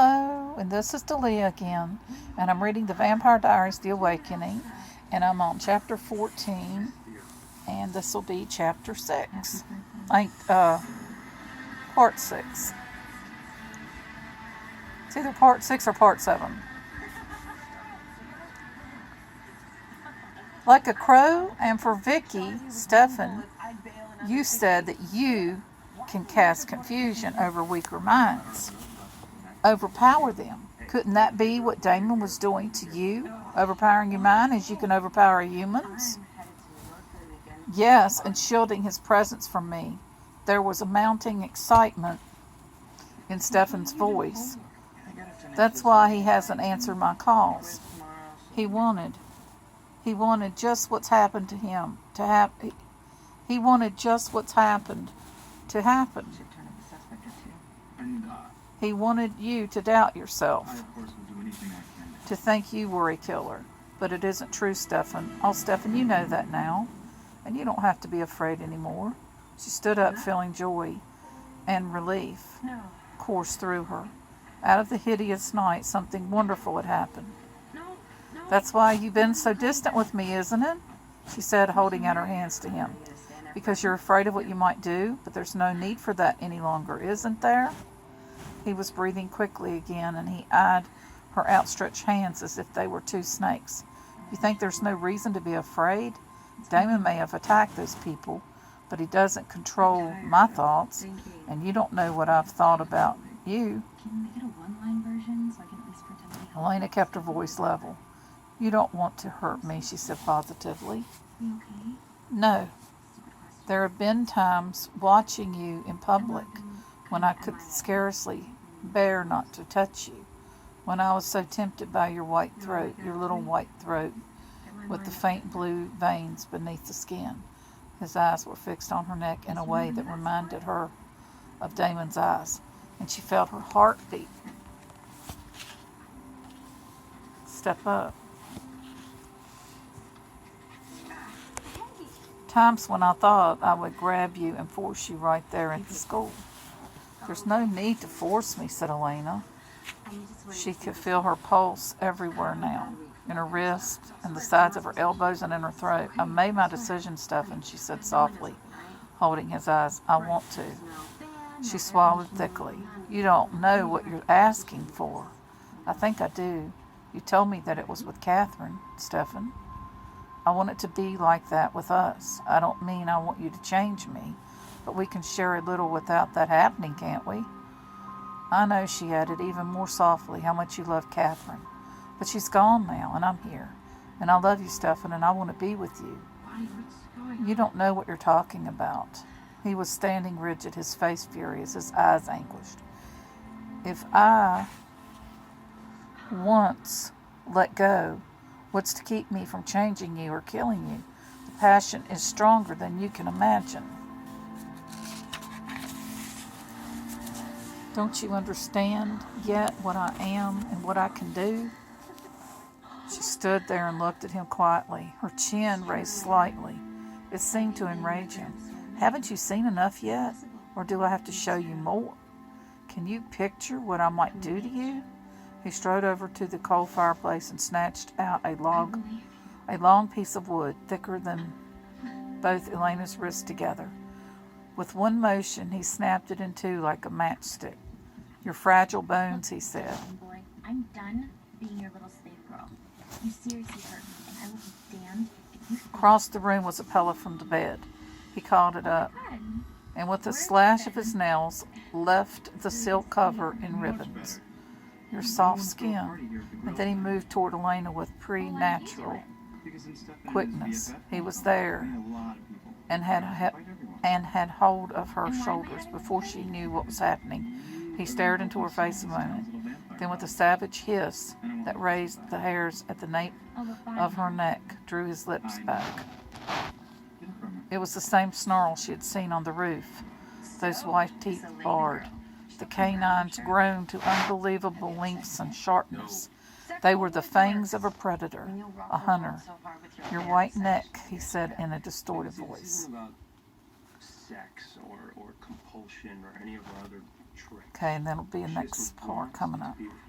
Hello, and this is Delia again, and I'm reading the Vampire Diaries, The Awakening, and I'm on chapter 14, and this will be chapter 6. Part 6. It's either part 6 or part 7. Like a crow, and for Vicky, Stefan, you said that you can cast confusion over weaker minds. Overpower them. Couldn't that be what Damon was doing to you? Overpowering your mind as you can overpower humans? Yes, and shielding his presence from me. There was a mounting excitement in Stefan's voice. That's why he hasn't answered my calls. He wanted just what's happened to him to happen. He wanted just what's happened to happen. He wanted you to doubt yourself, to think you were a killer. But it isn't true, Stefan. Oh, Stefan, you know that now, and you don't have to be afraid anymore. She stood up, feeling joy and relief course through her. Out of the hideous night, something wonderful had happened. That's why you've been so distant with me, isn't it? She said, holding out her hands to him. Because you're afraid of what you might do, but there's no need for that any longer, isn't there? He was breathing quickly again, and he eyed her outstretched hands as if they were two snakes. You think there's no reason to be afraid? Damon may have attacked those people, but he doesn't control my thoughts, and you don't know what I've thought about you. Can you make it a one-line version so I can at least pretend to help? Elena kept her voice level. You don't want to hurt me, she said positively. You okay? No. There have been times watching you in public when I could scarcely bear not to touch you, when I was so tempted by your white throat, your little white throat, with the faint blue veins beneath the skin. His eyes were fixed on her neck in a way that reminded her of Damon's eyes, and she felt her heart beat. Step up. Times when I thought I would grab you and force you right there at the school. There's no need to force me, said Elena. She could feel her pulse everywhere now, in her wrist, and the sides of her elbows, and in her throat. I made my decision, Stefan, she said softly, holding his eyes. I want to. She swallowed thickly. You don't know what you're asking for. I think I do. You told me that it was with Catherine, Stefan. I want it to be like that with us. I don't mean I want you to change me, but we can share a little without that happening, can't we? I know, she added even more softly, how much you love Catherine. But she's gone now, and I'm here. And I love you, Stefan, and I want to be with you. You don't know what you're talking about. He was standing rigid, his face furious, his eyes anguished. If I once let go, what's to keep me from changing you or killing you? The passion is stronger than you can imagine. Don't you understand yet what I am and what I can do? She stood there and looked at him quietly, her chin raised slightly. It seemed to enrage him. Haven't you seen enough yet? Or do I have to show you more? Can you picture what I might do to you? He strode over to the coal fireplace and snatched out a long piece of wood, thicker than both Elena's wrists together. With one motion, he snapped it in two like a matchstick. Your fragile bones, he said. Boy, I'm done being your little slave girl. You seriously hurt me, and I will be damned if you... Across the room was a pillow from the bed. He caught it up, and with a slash of his nails, left the silk cover in ribbons. Your soft skin. And then he moved toward Elena with preternatural quickness. He was there and had hold of her shoulders before she knew what was happening. He stared into her face a moment. Then with a savage hiss that raised the hairs at the nape of her neck, drew his lips back. It was the same snarl she had seen on the roof, those white teeth bared. The canines grown to unbelievable lengths and sharpness. They were the fangs of a predator, a hunter. Your white neck, he said in a distorted voice. Sex or compulsion or any of our other Okay, and that'll be the next part coming up.